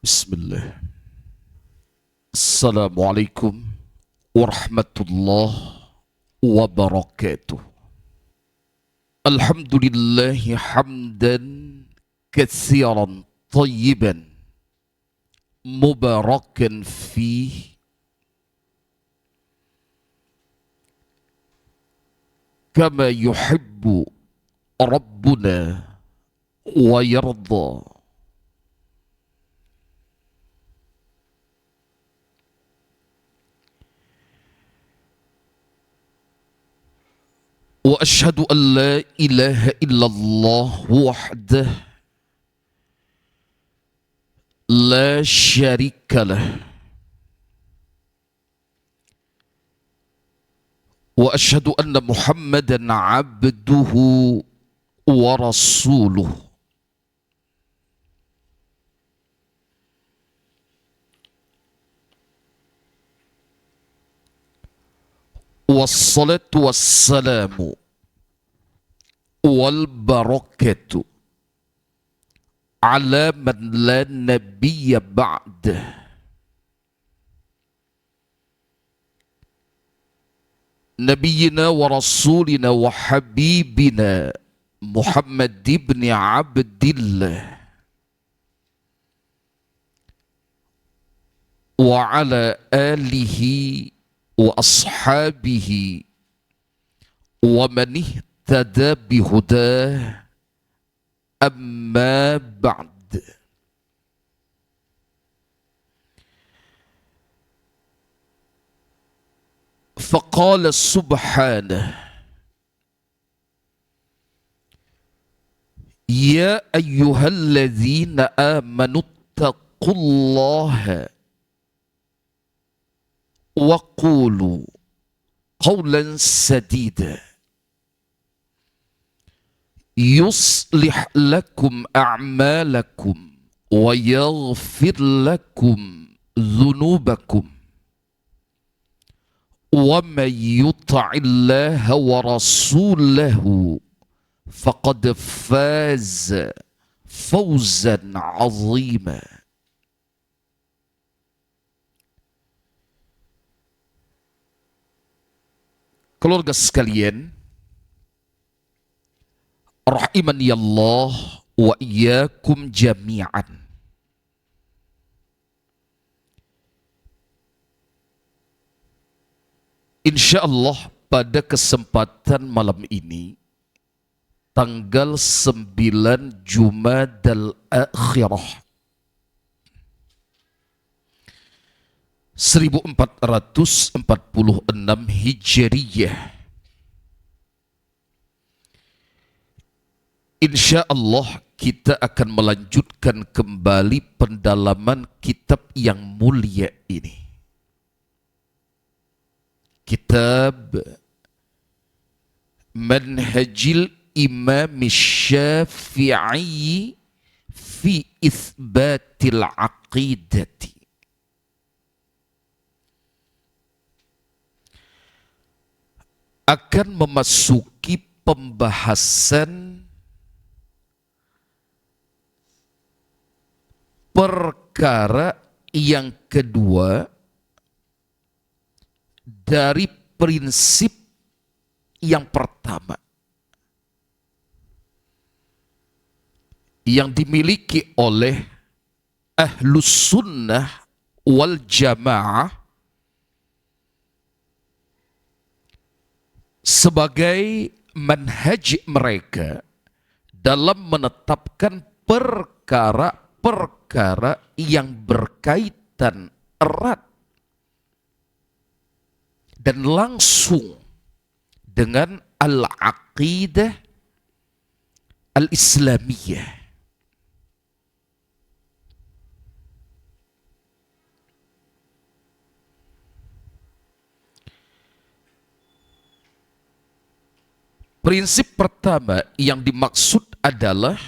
Bismillah. Assalamualaikum warahmatullahi wabarakatuh. Alhamdulillahi hamdan katsiran tayyiban mubarakan fih kama yuhibbu rabbuna wa yarda. Wa ashhadu an la ilaha illallah wahdah la syarika lah wa ashhadu anna Muhammadan abduhu wa rasuluh. Wassalatu wassalamu wal barakatu ala man la nabiyya ba'dah. Nabiyyina wa rasulina wa habibina Muhammad ibn Abdillah wa ala alihi wa ashabihi wa man ihtada bihudah amma ba'd. Faqala subhanahu ya ayyuhalladzina amanu taqullaha wa qulu qawlan sadida yuslih lakum a'malakum wa yaghfir lakum dhunubakum wa man yuti'illaha wa rasulahu faqad faza fawzan 'azima. Keluarga sekalian, rahimani Allah wa iyyakum jami'an. Insyaallah pada kesempatan malam ini tanggal 9 Jumadal Akhirah 1446 Hijriyah, insya Allah kita akan melanjutkan kembali pendalaman kitab yang mulia ini. Kitab Manhajil Imam Syafi'i fi Itsbatil Aqidati. Akan memasuki pembahasan perkara yang kedua dari prinsip yang pertama yang dimiliki oleh Ahlus Sunnah wal Jamaah sebagai manhaj mereka dalam menetapkan perkara-perkara yang berkaitan erat dan langsung dengan al-aqidah al-islamiyah. Prinsip pertama yang dimaksud adalah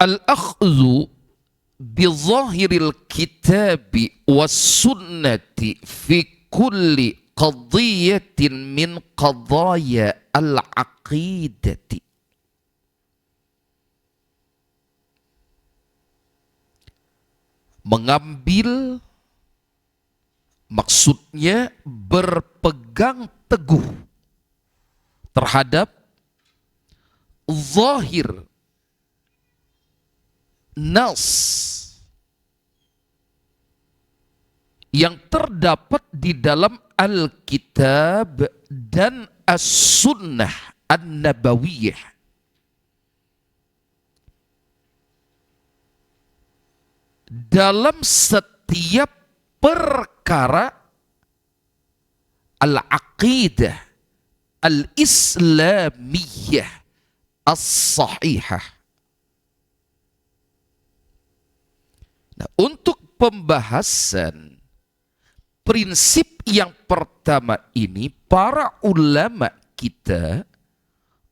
al-akhdhu bi zahiril kitabi was sunnati fi kulli qadiyatin min qadaya al-aqidati. mengambil, maksudnya berpegang teguh terhadap zahir nas yang terdapat di dalam Alkitab dan As-Sunnah An-Nabawiyah. Dalam setiap perkara al-aqidah al-islamiyah as-sahihah. Nah, untuk pembahasan prinsip yang pertama ini, para ulama kita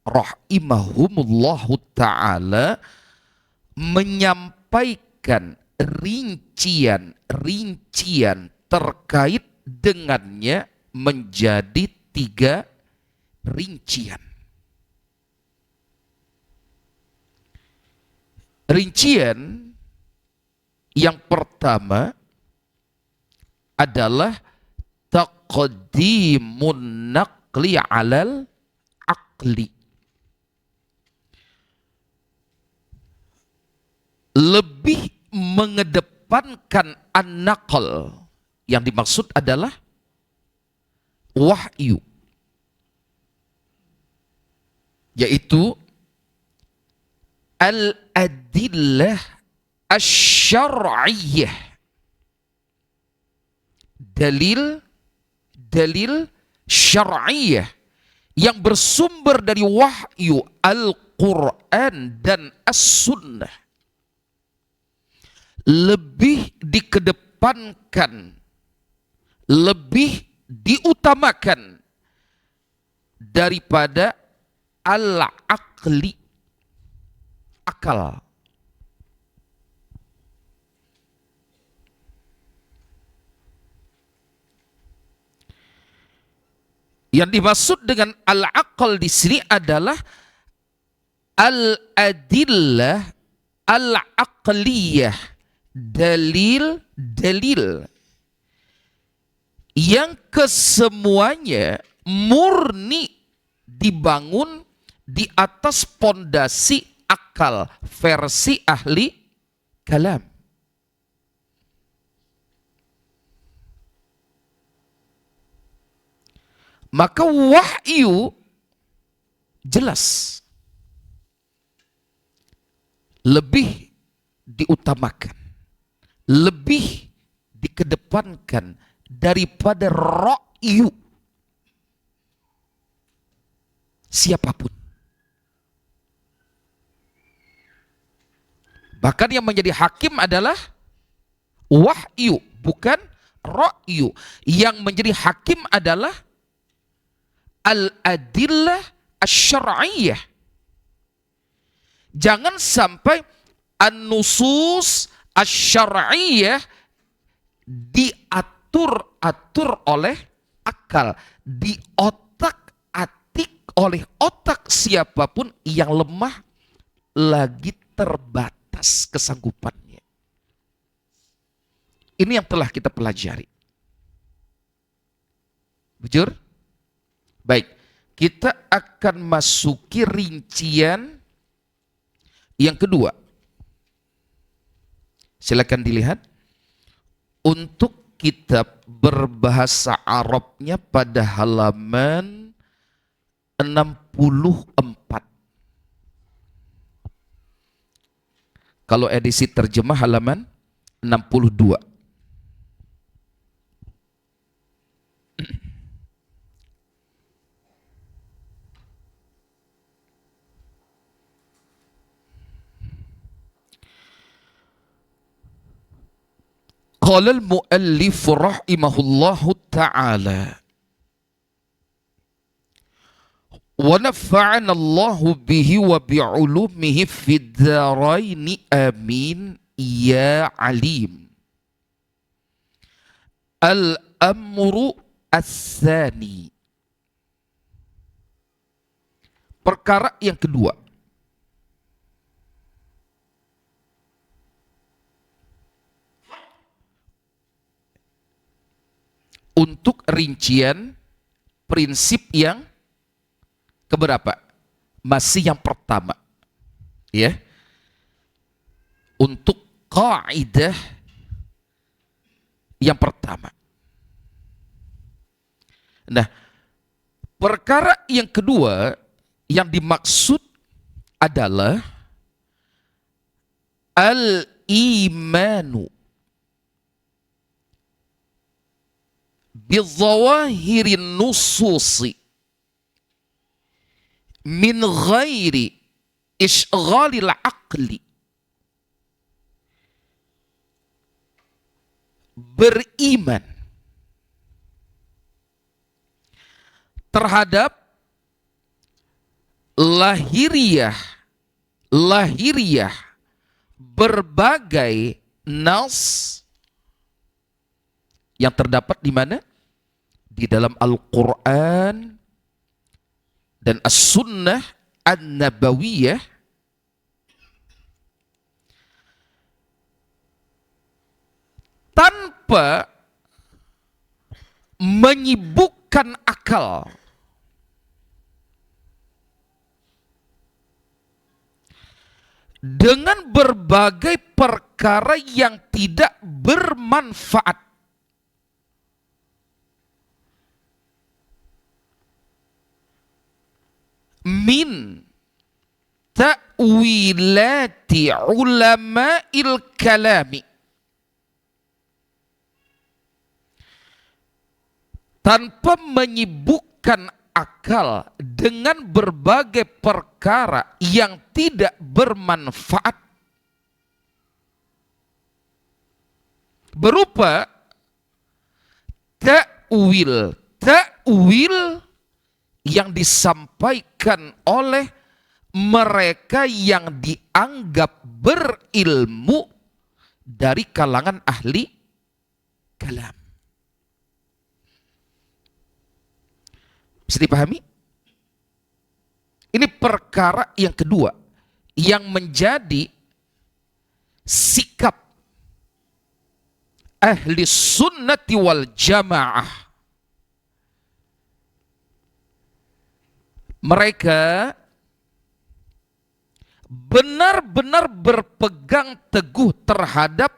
rahimahumullahu ta'ala menyampaikan rincian-rincian terkait dengannya menjadi 3 rincian. Rincian yang pertama adalah taqdimun naqli alal aqli. Lebih mengedepankan an-naql. Yang dimaksud adalah wahyu, yaitu al-adillah asy-syar'iyyah, dalil syar'iyyah yang bersumber dari wahyu Al-Quran dan As-Sunnah, lebih dikedepankan, lebih diutamakan daripada al-aqli, akal. Yang dimaksud dengan al-aql di sini adalah al-adillah al-aqliyah, dalil-dalil yang kesemuanya murni dibangun di atas pondasi akal versi ahli kalam. Maka wahyu jelas lebih diutamakan, lebih dikedepankan daripada ra'yu siapapun. Bahkan yang menjadi hakim adalah wahyu, bukan ra'yu. Yang menjadi hakim adalah al-adillah asy-syar'iyyah. Jangan sampai an-nusus asy-syar'iyyah diatur-atur oleh akal, diotak-atik oleh otak siapapun yang lemah lagi terbatas kesanggupannya. Ini yang telah kita pelajari. Bujur? Baik, kita akan masuki rincian yang kedua. Silakan dilihat. Untuk kitab berbahasa Arabnya pada halaman 64. Kalau edisi terjemah halaman 62. Qala al-muallif rahimahullahu ta'ala wa nafa'ana Allahu bihi wa bi'ulumihi fid dharaini amin ya alim. Al-amru as-sani, perkara yang kedua, untuk rincian prinsip yang keberapa? Masih yang pertama. Ya. Untuk kaidah yang pertama. Nah, perkara yang kedua yang dimaksud adalah al-imanu bizawahirin nususi min ghairi ishghalil aqli. Beriman terhadap lahiriah berbagai nas yang terdapat di mana? Di dalam Al-Quran dan As-Sunnah An-Nabawiyah, tanpa menyibukkan akal dengan berbagai perkara yang tidak bermanfaat. Min ta'wilati ulama'il kalami, tanpa menyibukkan akal dengan berbagai perkara yang tidak bermanfaat, berupa ta'wil yang disampaikan oleh mereka yang dianggap berilmu dari kalangan ahli kalam. Bisa dipahami? Ini perkara yang kedua yang menjadi sikap ahli sunnati wal jamaah. Mereka benar-benar berpegang teguh terhadap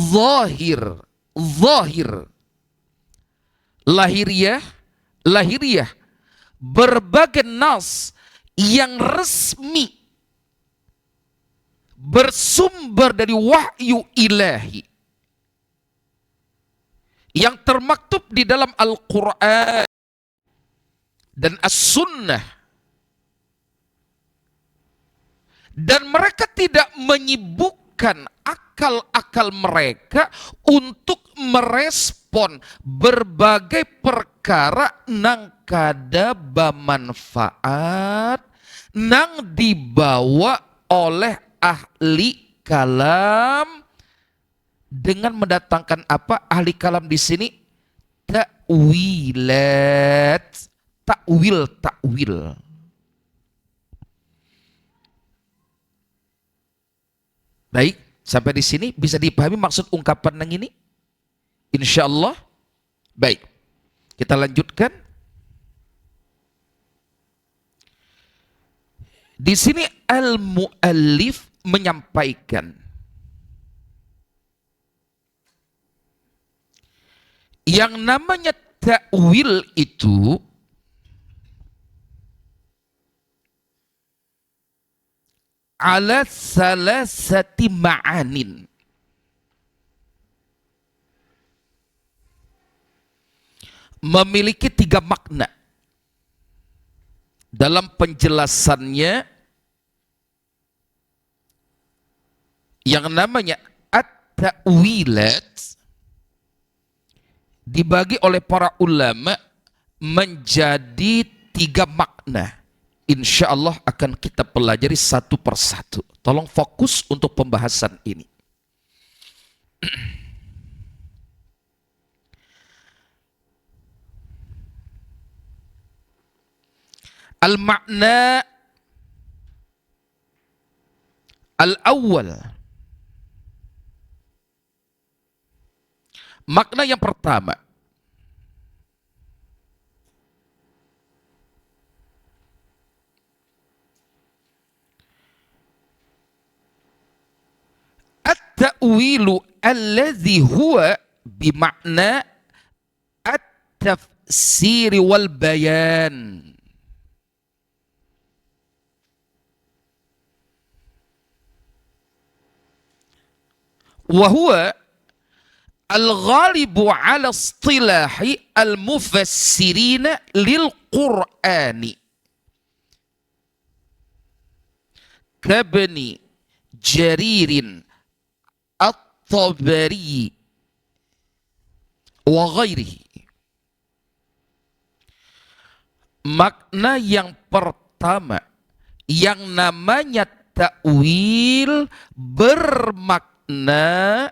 zahir, lahiriah, berbagai nas yang resmi bersumber dari wahyu ilahi yang termaktub di dalam Al-Quran dan As-Sunnah, dan mereka tidak menyibukkan akal-akal mereka untuk merespon berbagai perkara nang kada bermanfaat, nang dibawa oleh ahli kalam, dengan mendatangkan apa? Ahli kalam di sini ta'wilat, takwil. Baik, sampai di sini bisa dipahami maksud ungkapan yang ini? Insya Allah. Baik, kita lanjutkan. Di sini al-muallif menyampaikan yang namanya ta'wil itu ala salasati ma'anin, memiliki 3 makna. Dalam penjelasannya yang namanya at-ta'wilat dibagi oleh para ulama menjadi 3 makna. Insya Allah akan kita pelajari satu persatu. Tolong fokus untuk pembahasan ini. Al-makna al-awwal, makna yang pertama, ta'wilu alladhi huwa bima'na at-tafsir wal bayan. Wa huwa al-ghalibu ala istilahi al-mufassirina lil Qur'ani kabni Jaririn at-Tabari wa ghairihi. Makna yang pertama, yang namanya ta'wil bermakna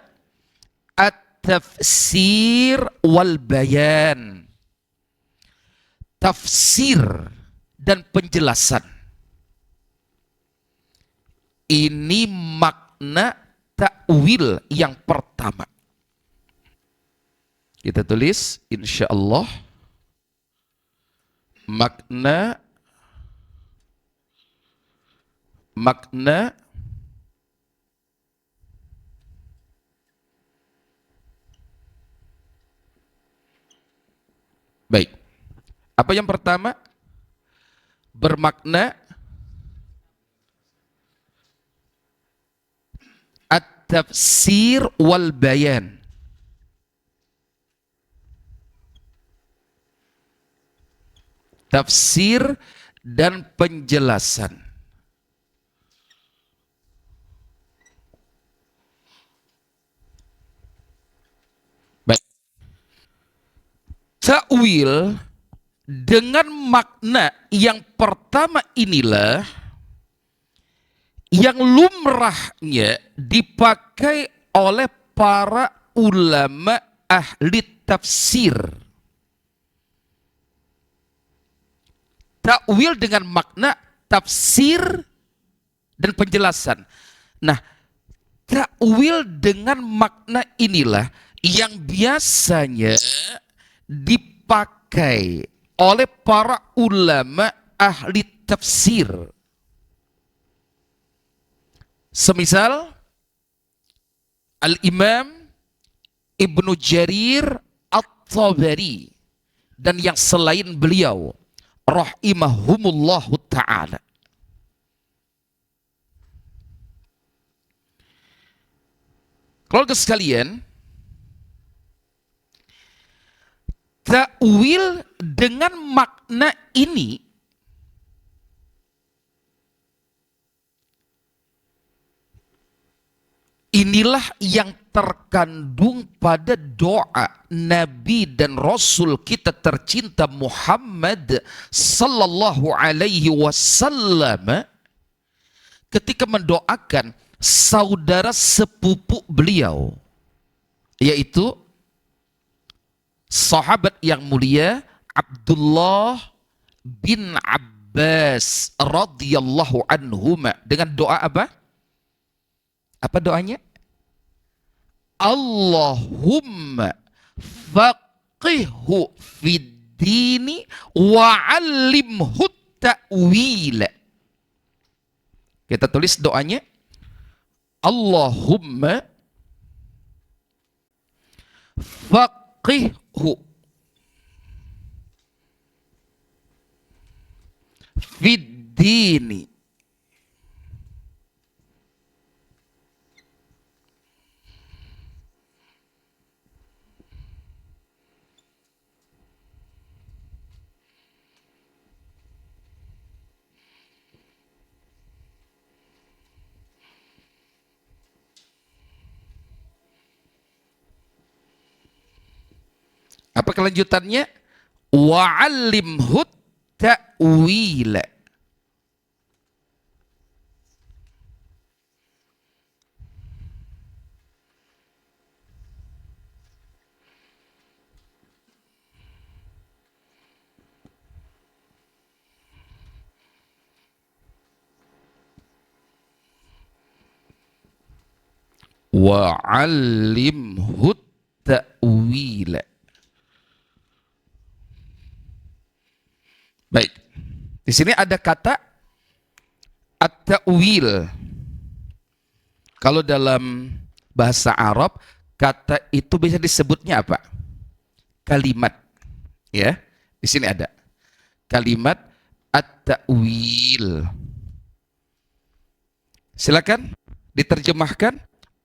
at-tafsir wal bayan. Tafsir dan penjelasan. Ini makna ta'wil yang pertama. Kita tulis insyaallah makna baik. Apa yang pertama? Bermakna at-tafsir wal bayan. Tafsir dan penjelasan. Baik. Ta'wil dengan makna yang pertama inilah yang lumrahnya dipakai oleh para ulama ahli tafsir. Ta'wil dengan makna tafsir dan penjelasan. Nah, ta'wil dengan makna inilah yang biasanya dipakai oleh para ulama ahli tafsir. Semisal Al-Imam Ibnu Jarir At-Tabari dan yang selain beliau rahimahumullahu ta'ala. Keluarga sekalian, ta'wil dengan makna ini inilah yang terkandung pada doa Nabi dan Rasul kita tercinta Muhammad sallallahu alaihi wasallam ketika mendoakan saudara sepupu beliau, yaitu sahabat yang mulia Abdullah bin Abbas radhiyallahu anhuma dengan doa apa? Apa doanya? Allahumma faqihhu fid dini wa 'allimhu ta'wil. Kita tulis doanya. Allahumma faqihhu fid dini apa kelanjutannya? Wa'allimhu ta'wil. Wa'allimhu ta'wil. Baik. Di sini ada kata at-ta'wil. Kalau dalam bahasa Arab, kata itu bisa disebutnya apa? Kalimat. Ya, di sini ada kalimat at-ta'wil. Silakan diterjemahkan.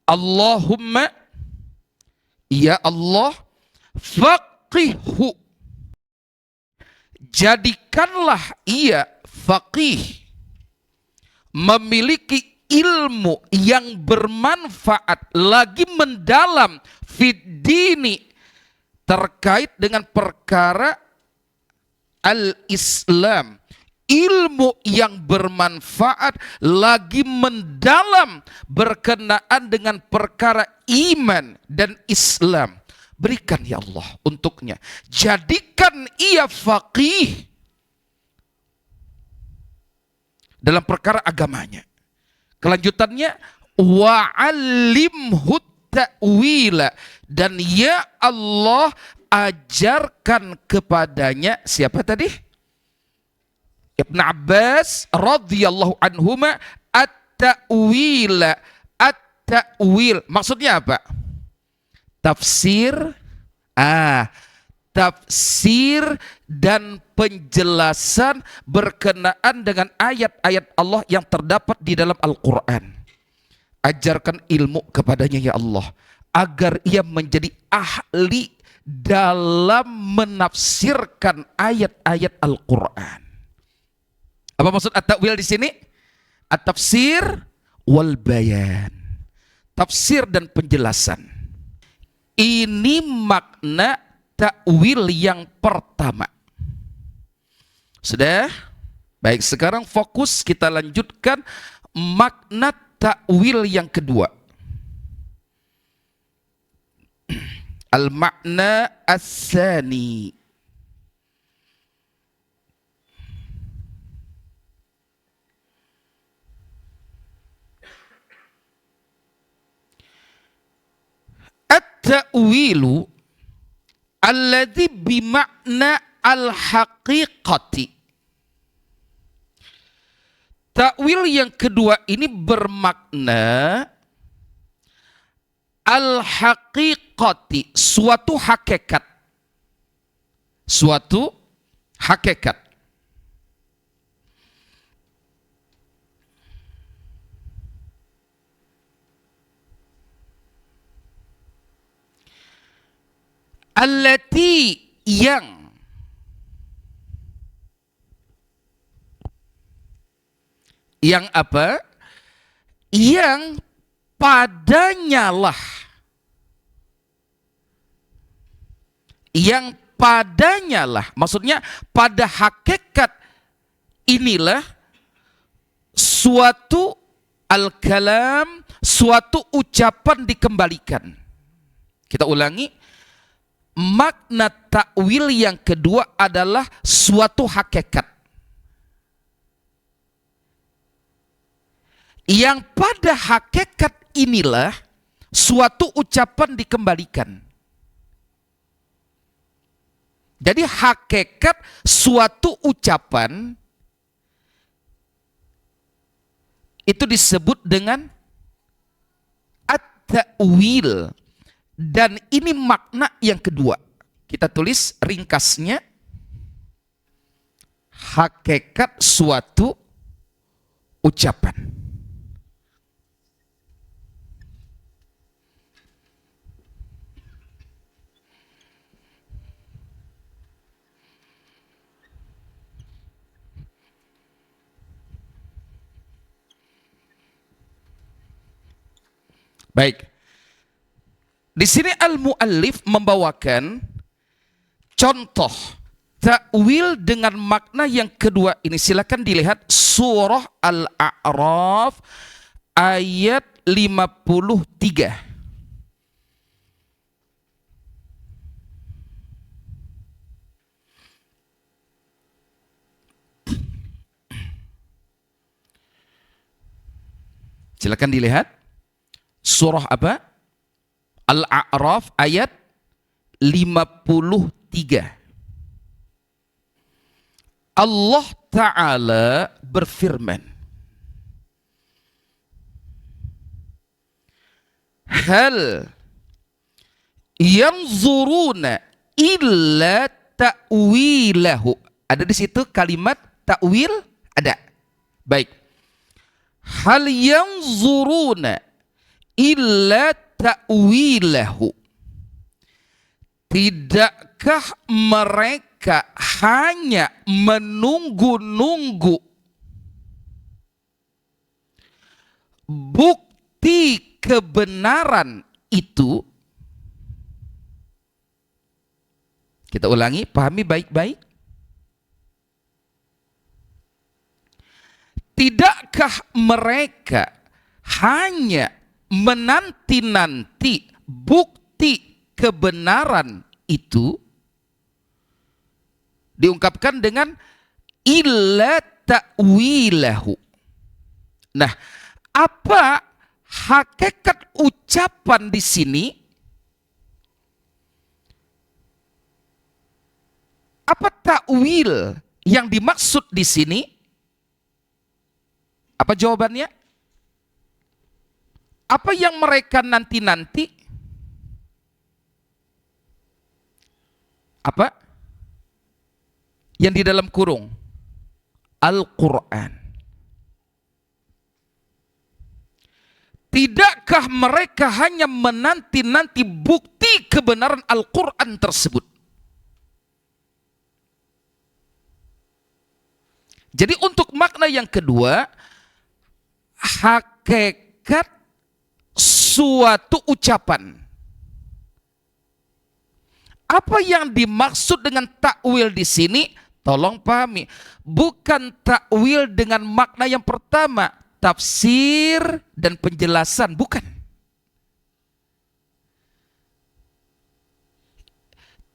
Allahumma, ya Allah, faqihhu, jadikanlah ia faqih, memiliki ilmu yang bermanfaat, lagi mendalam, fid dini, terkait dengan perkara al-Islam. Ilmu yang bermanfaat, lagi mendalam, berkenaan dengan perkara iman dan Islam. Berikan ya Allah untuknya. Jadikan ia faqih dalam perkara agamanya. Kelanjutannya, wa'allimhu ta'wila, dan ya Allah ajarkan kepadanya, siapa tadi? Ibn Abbas radhiyallahu anhuma, at-ta'wila. At-ta'wil maksudnya apa? Tafsir, tafsir dan penjelasan berkenaan dengan ayat-ayat Allah yang terdapat di dalam Al-Quran. Ajarkan ilmu kepadanya ya Allah, agar ia menjadi ahli dalam menafsirkan ayat-ayat Al-Quran. Apa maksud at-ta'wil di sini? At-tafsir wal bayan. Tafsir dan penjelasan. Ini makna ta'wil yang pertama. Sudah? Baik, sekarang fokus kita lanjutkan makna ta'wil yang kedua. Al-makna as-sani. At-ta'wilu alladhi bimakna al-haqiqati. Ta'wil yang kedua ini bermakna al-haqiqati, suatu hakikat. Suatu hakikat. Allati, yang apa? Yang padanyalah, yang padanyalah, maksudnya pada hakikat inilah suatu al-kalam, suatu ucapan dikembalikan. Kita ulangi, makna ta'wil yang kedua adalah suatu hakikat yang pada hakikat inilah suatu ucapan dikembalikan. Jadi hakikat suatu ucapan itu disebut dengan at-ta'wil. Dan ini makna yang kedua. Kita tulis ringkasnya, hakikat suatu ucapan. Baik. Di sini al-muallif membawakan contoh ta'wil dengan makna yang kedua ini. Silakan dilihat surah Al-A'raf ayat 53. Silakan dilihat surah apa? Al-A'raf ayat 53. Allah Ta'ala berfirman, hal yanzuruna illa ta'wilahu. Ada di situ kalimat ta'wil? Ada. Baik. Hal yanzuruna illa ta'wilahu. Tidakkah mereka hanya menunggu-nunggu bukti kebenaran itu? Kita ulangi, pahami baik-baik. Tidakkah mereka hanya menanti-nanti bukti kebenaran itu? Diungkapkan dengan illa ta'wilahu. Nah, apa hakikat ucapan di sini? Apa ta'wil yang dimaksud di sini? Apa jawabannya? Apa yang mereka nanti-nanti? Apa? Yang di dalam kurung Al-Quran. Tidakkah mereka hanya menanti-nanti bukti kebenaran Al-Quran tersebut? Jadi untuk makna yang kedua, hakikat suatu ucapan. Apa yang dimaksud dengan takwil di sini? Tolong pahami, bukan takwil dengan makna yang pertama, tafsir dan penjelasan, bukan.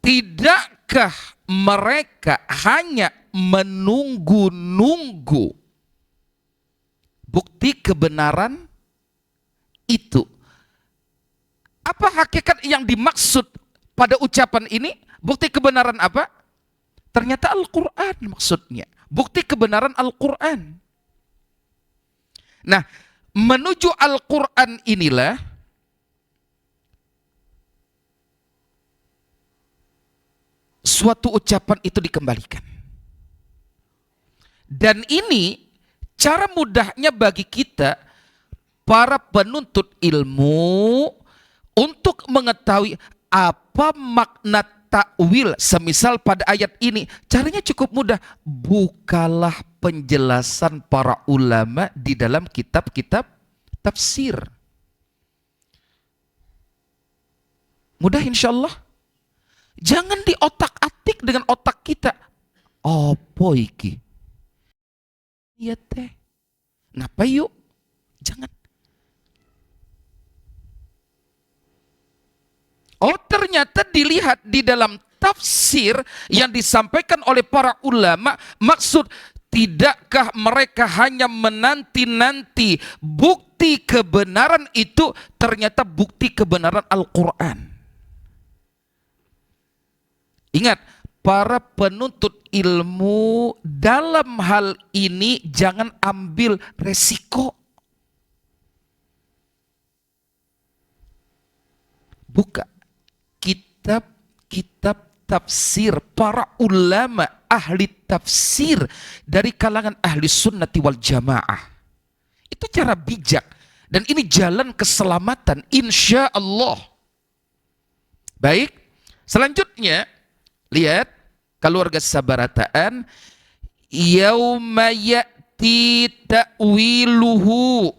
Tidakkah mereka hanya menunggu-nunggu bukti kebenaran itu? Apa hakikat yang dimaksud pada ucapan ini? Bukti kebenaran apa? Ternyata Al-Quran maksudnya. Bukti kebenaran Al-Quran. Nah, menuju Al-Quran inilah suatu ucapan itu dikembalikan. Dan ini cara mudahnya bagi kita, para penuntut ilmu, untuk mengetahui apa makna takwil. Semisal pada ayat ini, caranya cukup mudah. Bukalah penjelasan para ulama di dalam kitab-kitab tafsir. Mudah insya Allah. Jangan diotak-atik dengan otak kita. Apa iki? Iya teh. Ngapa yuk? Jangan. Oh, ternyata dilihat di dalam tafsir yang disampaikan oleh para ulama, maksud tidakkah mereka hanya menanti-nanti bukti kebenaran itu? Ternyata bukti kebenaran Al-Quran. Ingat, para penuntut ilmu dalam hal ini jangan ambil resiko. Buka kitab-kitab tafsir para ulama ahli tafsir dari kalangan ahli sunnati wal jamaah. Itu cara bijak. Dan ini jalan keselamatan insya Allah. Baik, selanjutnya lihat keluarga sabarataan, yauma ya'ti ta'wiluhu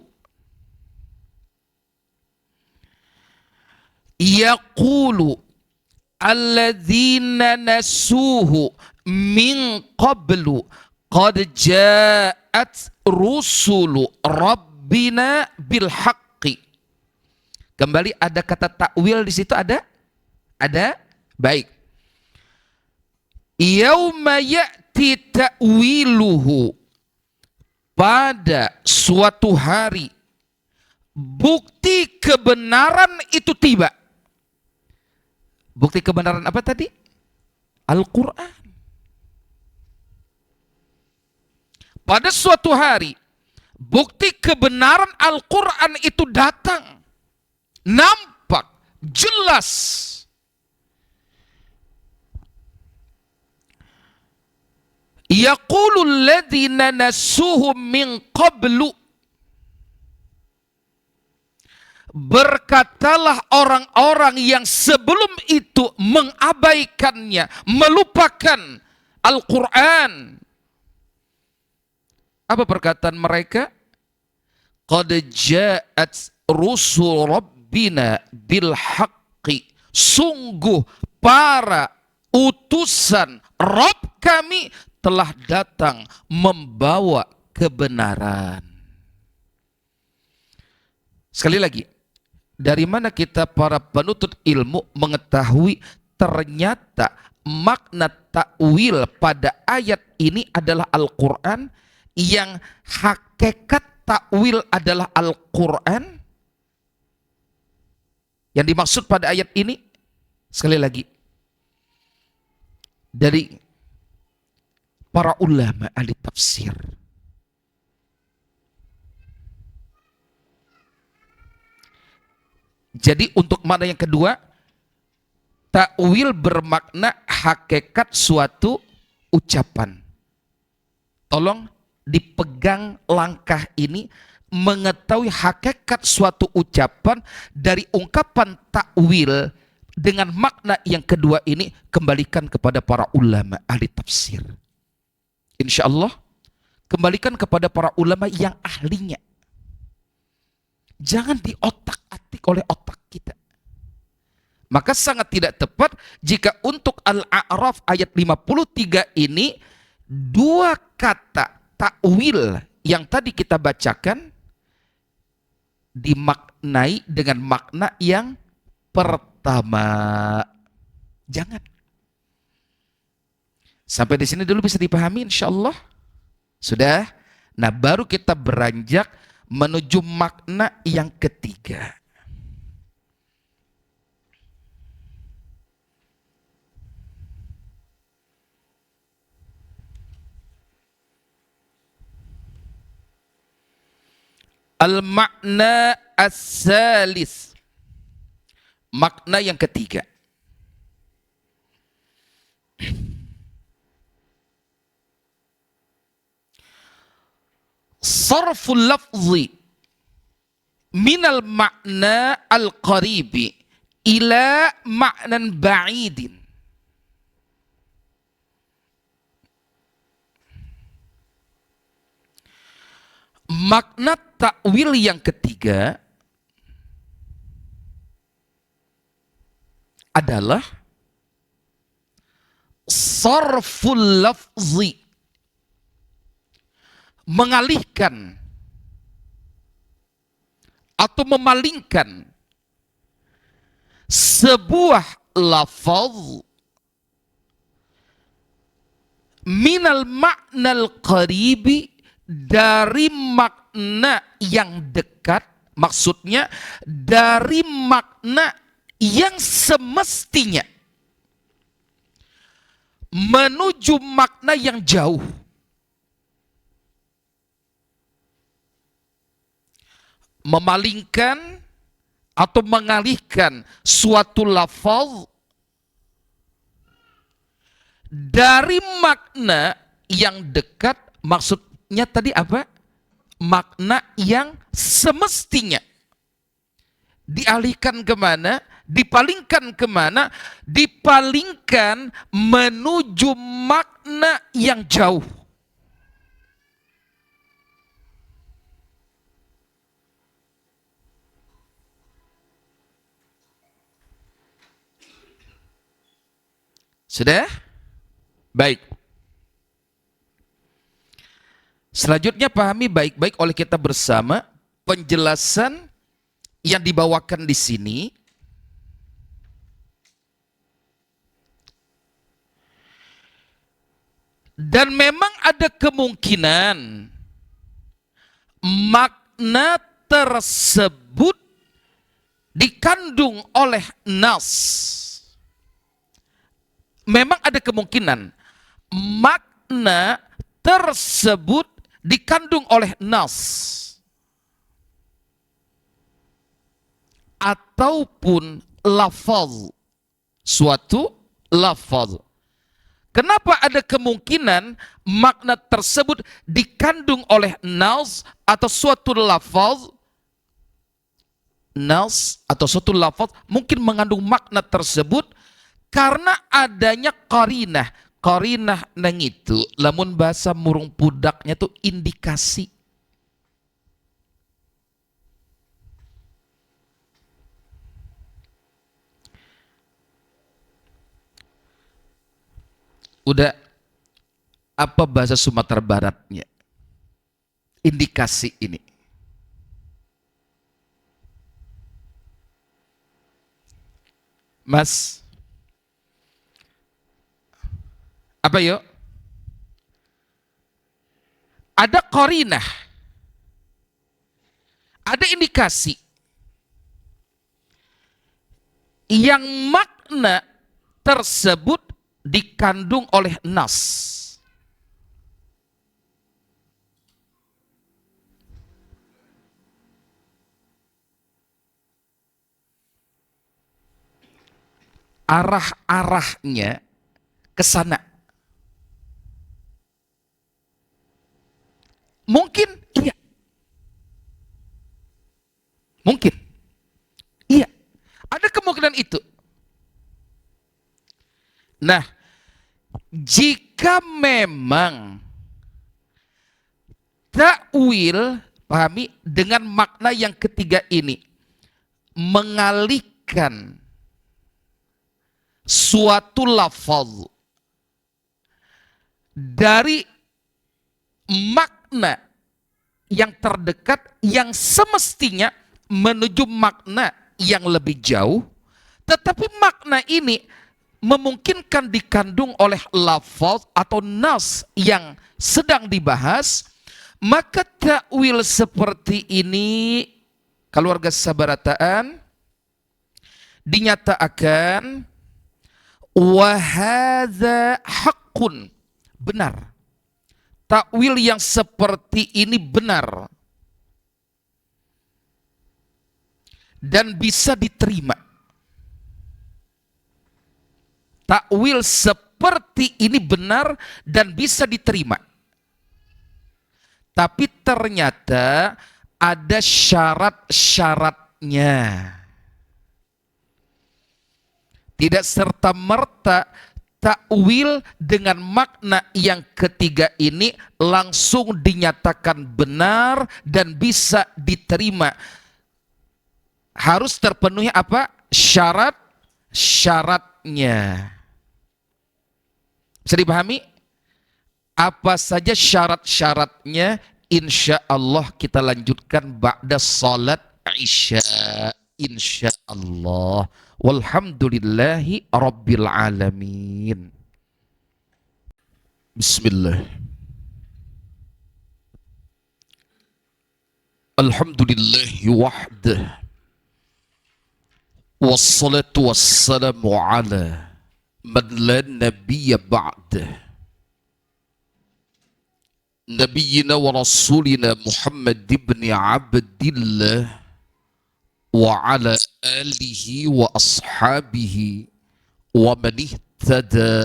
yaqulu alladzina nasuhu min qablu qad ja'at rusulu rabbina bil haqqi. Kembali ada kata takwil di situ, ada? Ada? Baik. Yauma ya'ti ta'wiluhu, pada suatu hari bukti kebenaran itu tiba. Bukti kebenaran apa tadi? Al-Quran. Pada suatu hari bukti kebenaran Al-Quran itu datang. nampak, jelas. Yaqulul ladzina nasuhum min qablu, berkatalah orang-orang yang sebelum itu mengabaikannya, melupakan Al-Quran. Apa perkataan mereka? Qad ja'at rusul rabbina bil haqqi, sungguh para utusan Rabb kami telah datang membawa kebenaran. Sekali lagi, dari mana kita para penuntut ilmu mengetahui ternyata makna takwil pada ayat ini adalah Al-Quran, yang hakikat takwil adalah Al-Quran? Yang dimaksud pada ayat ini, sekali lagi, dari para ulama ahli tafsir. Jadi untuk makna yang kedua, takwil bermakna hakikat suatu ucapan. Tolong dipegang langkah ini, mengetahui hakikat suatu ucapan dari ungkapan takwil dengan makna yang kedua ini, kembalikan kepada para ulama ahli tafsir. Insya Allah, kembalikan kepada para ulama yang ahlinya. Jangan diotak-atik oleh otak kita. Maka sangat tidak tepat jika untuk Al-A'raf ayat 53 ini, dua kata takwil yang tadi kita bacakan dimaknai dengan makna yang pertama. Jangan. Sampai di sini dulu bisa dipahami insya Allah. Sudah? Nah, baru kita beranjak menuju makna yang ketiga. Al-makna as-salis, makna yang ketiga. Sarful lafzi minal makna al-qaribi ila maknan ba'idin. Makna takwil yang ketiga adalah sarful lafzi, mengalihkan atau memalingkan sebuah lafaz minal maknal qaribi, dari makna yang dekat, maksudnya dari makna yang semestinya, menuju makna yang jauh. Memalingkan atau mengalihkan suatu lafaz dari makna yang dekat, maksudnya tadi apa? Makna yang semestinya. Dialihkan kemana? Dipalingkan kemana? Dipalingkan menuju makna yang jauh. Sudah? Baik. Selanjutnya pahami baik-baik oleh kita bersama penjelasan yang dibawakan di sini. Dan memang ada kemungkinan makna tersebut dikandung oleh nas. Memang ada kemungkinan makna tersebut dikandung oleh nas. ataupun lafaz. Suatu lafaz. Kenapa ada kemungkinan makna tersebut dikandung oleh nas atau suatu lafaz? Nas atau suatu lafaz mungkin mengandung makna tersebut karena adanya qarinah. Qarinah nang itu, lamun bahasa murung pudaknya itu indikasi. Udah apa bahasa Sumatera Baratnya? Indikasi ini. Mas, apa yuk? Ada qarinah, ada indikasi yang makna tersebut dikandung oleh nas. Arah-arahnya ke sana. Mungkin iya. Mungkin. Iya. Ada kemungkinan itu. Nah, jika memang takwil, pahami, dengan makna yang ketiga ini mengalihkan suatu lafaz dari makna yang terdekat yang semestinya menuju makna yang lebih jauh, tetapi makna ini memungkinkan dikandung oleh lafaz atau nas yang sedang dibahas, maka takwil seperti ini keluarga sabarataan dinyatakan wa hadza haqqun, benar. Takwil yang seperti ini benar dan bisa diterima. Takwil seperti ini benar dan bisa diterima. Tapi ternyata ada syarat-syaratnya. Tidak serta-merta takwil dengan makna yang ketiga ini langsung dinyatakan benar dan bisa diterima. Harus terpenuhi apa? Syarat-syaratnya. Bisa dipahami? Apa saja syarat-syaratnya? Insya Allah kita lanjutkan ba'da salat Isya. Insya Allah. Walhamdulillahi Rabbil Alamin. Bismillah. Alhamdulillahi wahdah. Wassalatu wassalamu ala man la nabiyya ba'dah. Nabiyyina wa rasulina Muhammad ibn Abdillah wa ala alihi wa ashabihi wa man ihtada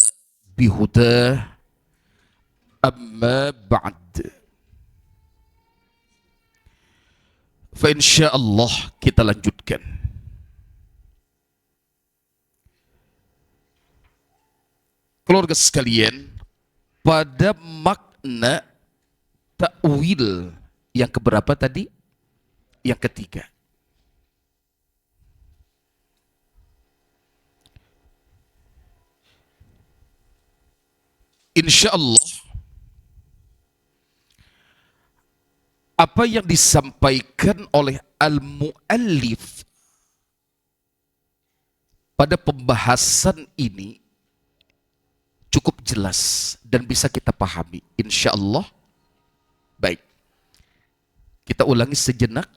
bihudah, amma ba'd. Fa insyaallah kita lanjutkan. Keluarga sekalian, pada makna takwil yang keberapa tadi? Yang ketiga. Insya Allah apa yang disampaikan oleh al-muallif pada pembahasan ini cukup jelas dan bisa kita pahami. Insya Allah. Baik. Kita ulangi sejenak.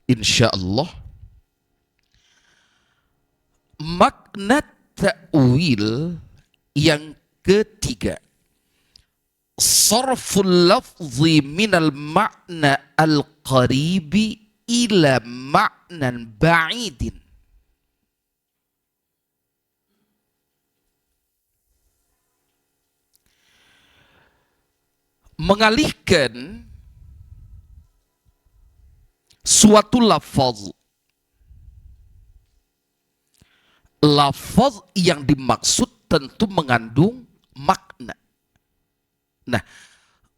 Insya Allah. Makna ta'wil yang ketiga. Sarful lafzi minal ma'na al-qaribi ila ma'nan ba'idin. Mengalihkan suatu lafaz yang dimaksud tentu mengandung makna. Nah,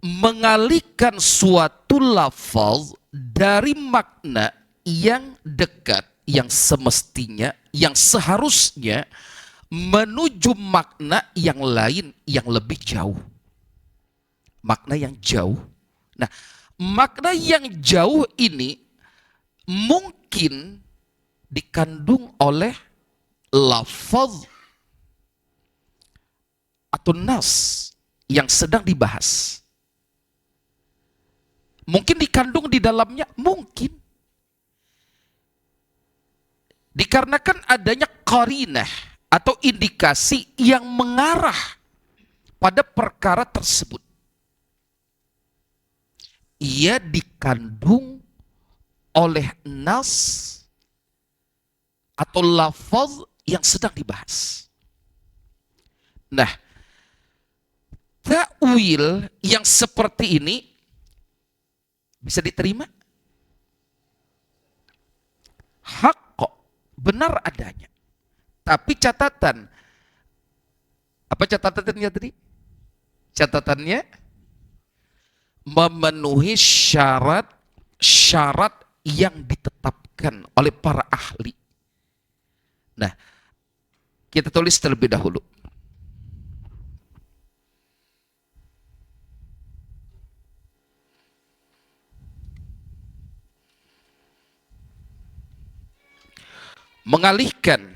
mengalihkan suatu lafaz dari makna yang dekat, yang semestinya, yang seharusnya menuju makna yang lain yang lebih jauh. Makna yang jauh. Nah, makna yang jauh ini mungkin dikandung oleh lafaz atau nas yang sedang dibahas. Mungkin dikandung di dalamnya, mungkin. Dikarenakan adanya qarinah atau indikasi yang mengarah pada perkara tersebut. Ia dikandung oleh nas atau lafaz yang sedang dibahas. Nah, ta'wil yang seperti ini bisa diterima? Hak kok, benar adanya. Tapi catatan, apa catatannya tadi? Catatannya memenuhi syarat yang ditetapkan oleh para ahli. Nah, kita tulis terlebih dahulu. Mengalihkan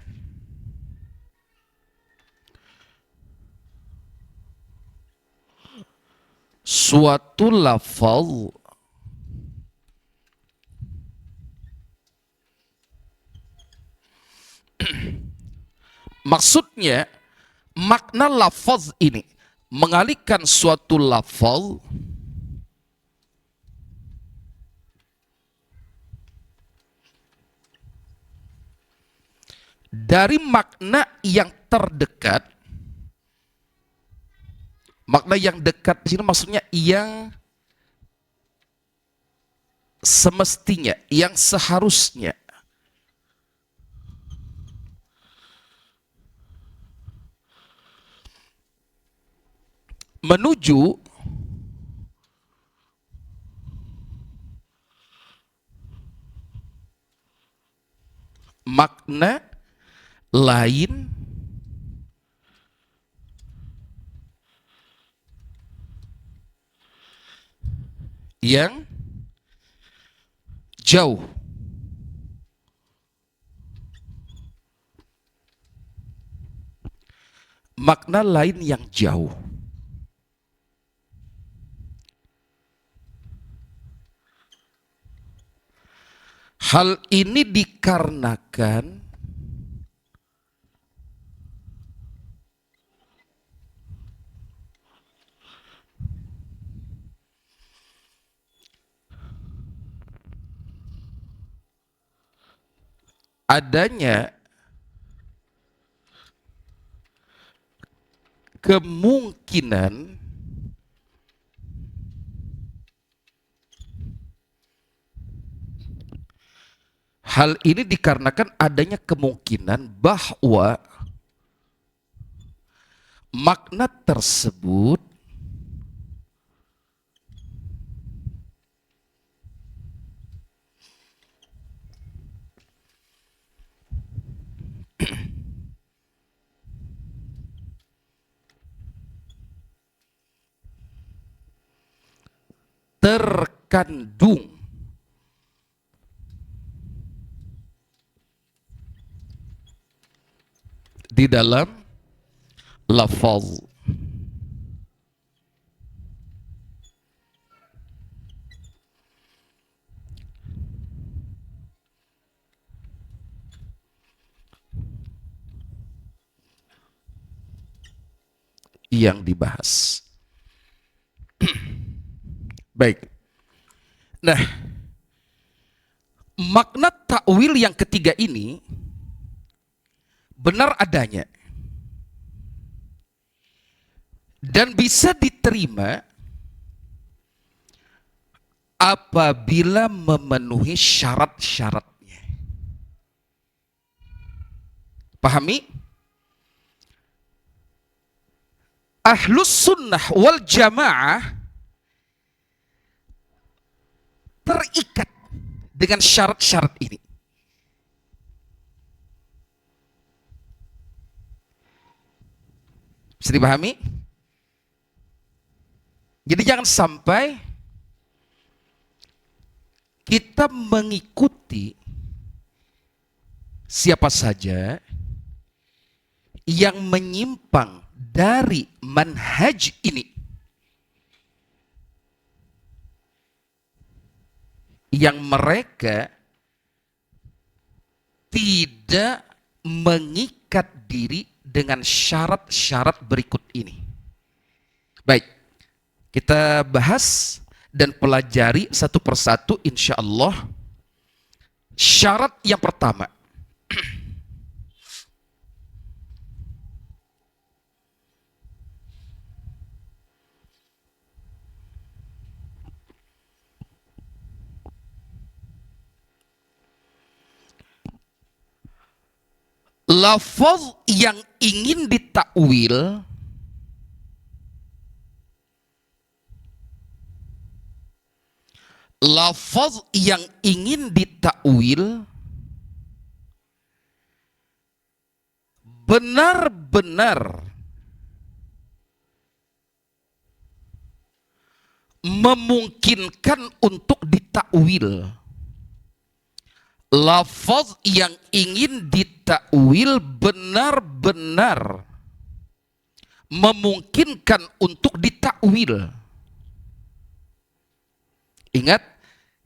suatu lafaz maksudnya makna lafaz ini mengalihkan suatu lafaz dari makna yang terdekat. Makna yang dekat di sini maksudnya yang semestinya, yang seharusnya. Menuju makna lain yang jauh. Makna lain yang jauh. Hal ini dikarenakan adanya kemungkinan hal ini dikarenakan adanya kemungkinan bahwa makna tersebut terkandung di dalam lafaz. Yang dibahas. Baik. Nah, makna takwil yang ketiga ini benar adanya dan bisa diterima apabila memenuhi syarat-syaratnya. Pahami? Ahlus sunnah wal jamaah terikat dengan syarat-syarat ini. Bisa dipahami? Jadi jangan sampai kita mengikuti siapa saja yang menyimpang dari manhaj ini, yang mereka tidak mengikat diri dengan syarat-syarat berikut ini. Baik, kita bahas dan pelajari satu persatu insya Allah. Syarat yang pertama, lafaz yang ingin ditakwil benar-benar memungkinkan untuk ditakwil. Lafaz yang ingin ditakwil benar-benar memungkinkan untuk ditakwil. Ingat,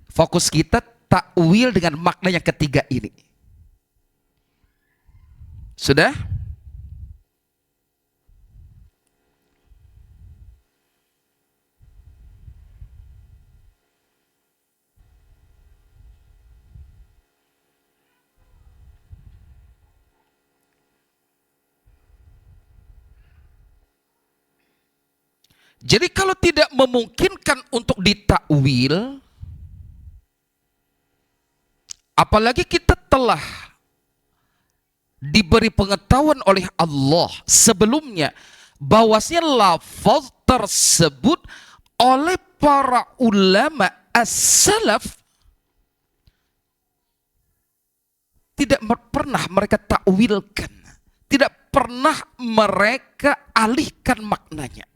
fokus kita takwil dengan makna yang ketiga ini. Sudah? Jadi kalau tidak memungkinkan untuk ditakwil, apalagi kita telah diberi pengetahuan oleh Allah sebelumnya bahwasanya lafaz tersebut oleh para ulama as-salaf tidak pernah mereka takwilkan, tidak pernah mereka alihkan maknanya.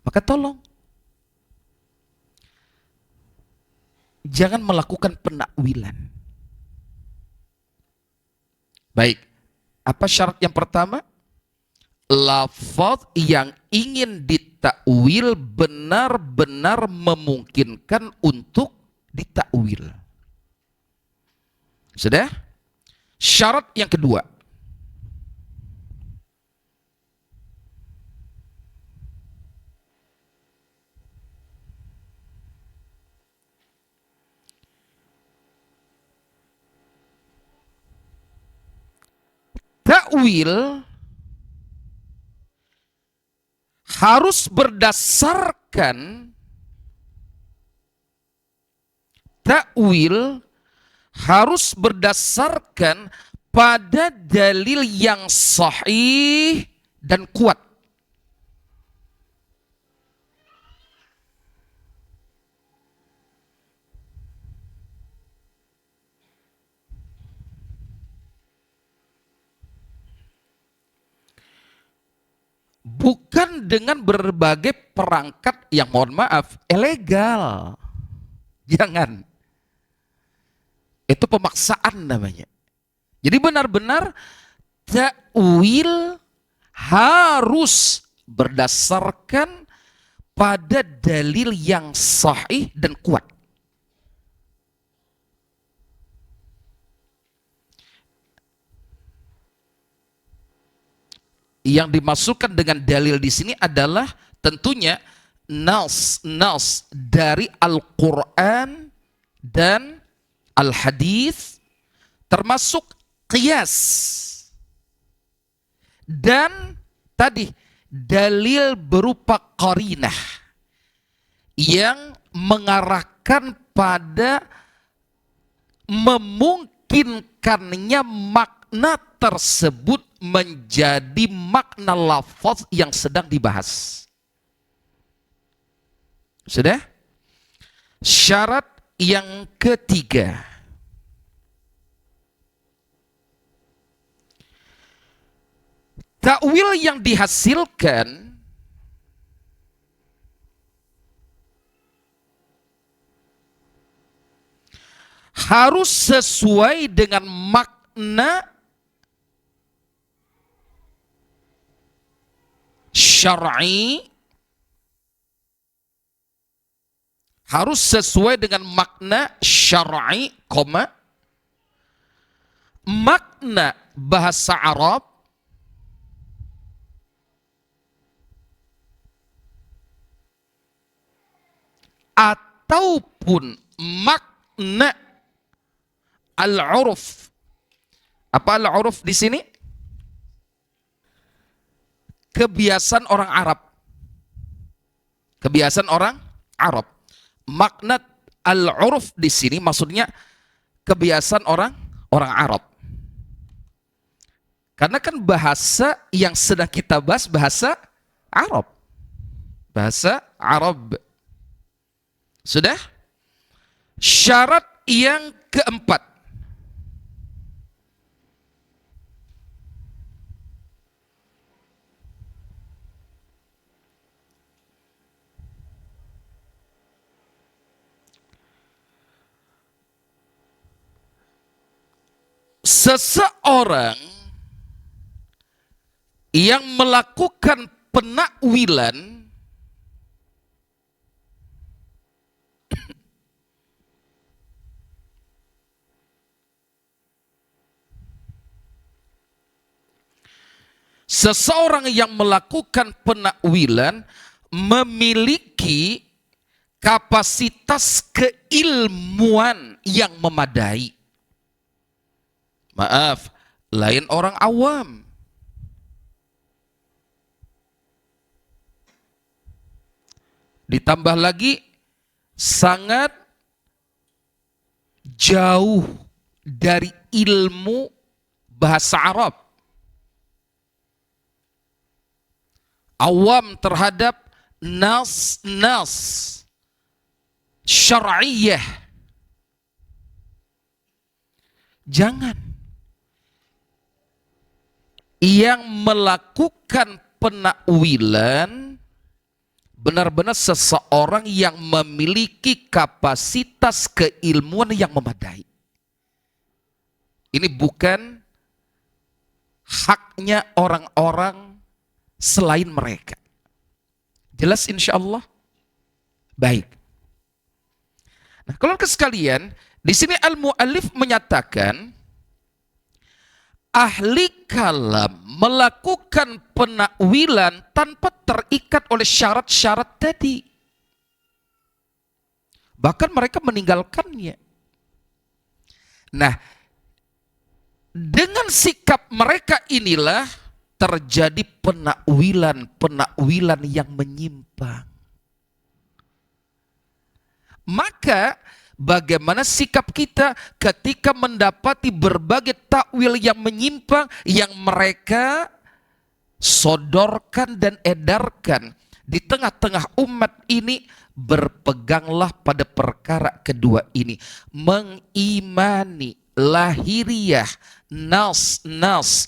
Maka tolong jangan melakukan penakwilan. Baik, apa syarat yang pertama? Lafaz yang ingin ditakwil benar-benar memungkinkan untuk ditakwil. Sudah? Syarat yang kedua, takwil harus berdasarkan pada dalil yang sahih dan kuat. Bukan dengan berbagai perangkat yang mohon maaf ilegal. Jangan. Itu pemaksaan namanya. Jadi benar-benar takwil harus berdasarkan pada dalil yang sahih dan kuat. Yang dimasukkan dengan dalil di sini adalah tentunya nas dari Al-Quran dan al-hadis, termasuk qiyas, dan tadi dalil berupa qarinah yang mengarahkan pada memungkinkannya makna tersebut menjadi makna lafaz yang sedang dibahas. Sudah? Syarat yang ketiga, takwil yang dihasilkan harus sesuai dengan makna syar'i, harus sesuai dengan makna syar'i, makna bahasa Arab, ataupun makna al-uruf. Apa al-uruf di sini? Kebiasaan orang Arab. Kebiasaan orang Arab. Makna al-uruf di sini maksudnya kebiasaan orang Arab. Karena kan bahasa yang sedang kita bahas bahasa Arab. Bahasa Arab. Sudah? Syarat yang keempat, seseorang yang melakukan penakwilan memiliki kapasitas keilmuan yang memadai. Maaf, lain orang awam. Ditambah lagi sangat jauh dari ilmu bahasa Arab. Awam terhadap nas syar'iyah. Jangan. Yang melakukan penakwilan benar-benar seseorang yang memiliki kapasitas keilmuan yang memadai. Ini bukan haknya orang-orang selain mereka. Jelas insya Allah? Baik. Nah, kalau sekalian, di sini al-mu'allif menyatakan ahli kalam melakukan penakwilan tanpa terikat oleh syarat-syarat tadi. Bahkan mereka meninggalkannya. Nah, dengan sikap mereka inilah terjadi penakwilan yang menyimpang. Maka bagaimana sikap kita ketika mendapati berbagai takwil yang menyimpang yang mereka sodorkan dan edarkan di tengah-tengah umat ini? Berpeganglah pada perkara kedua ini, mengimani lahiriah nas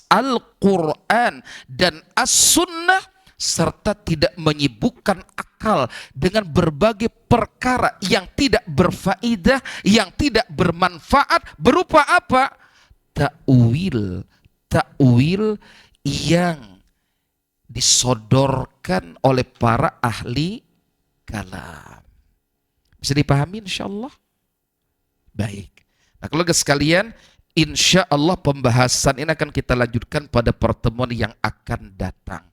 Al-Quran dan As-Sunnah, serta tidak menyibukkan akal dengan berbagai perkara yang tidak berfaedah, yang tidak bermanfaat, berupa apa? Takwil yang disodorkan oleh para ahli kalam. Bisa dipahami insyaallah? Baik. Nah, keluarga sekalian, insya Allah pembahasan ini akan kita lanjutkan pada pertemuan yang akan datang.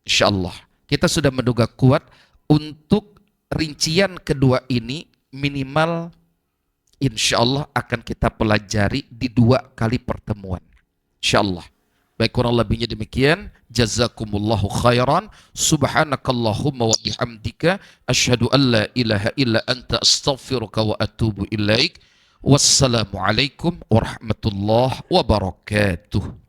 Insya Allah. Kita sudah menduga kuat untuk rincian kedua ini minimal insya Allah akan kita pelajari di 2 kali pertemuan. Insya Allah. Baik, kurang lebihnya demikian. Jazakumullahu khairan. Subhanakallahumma wa bihamdika. Asyhadu an la ilaha illa anta astaghfiruka wa atubu ilaik. Wassalamualaikum warahmatullahi wabarakatuh.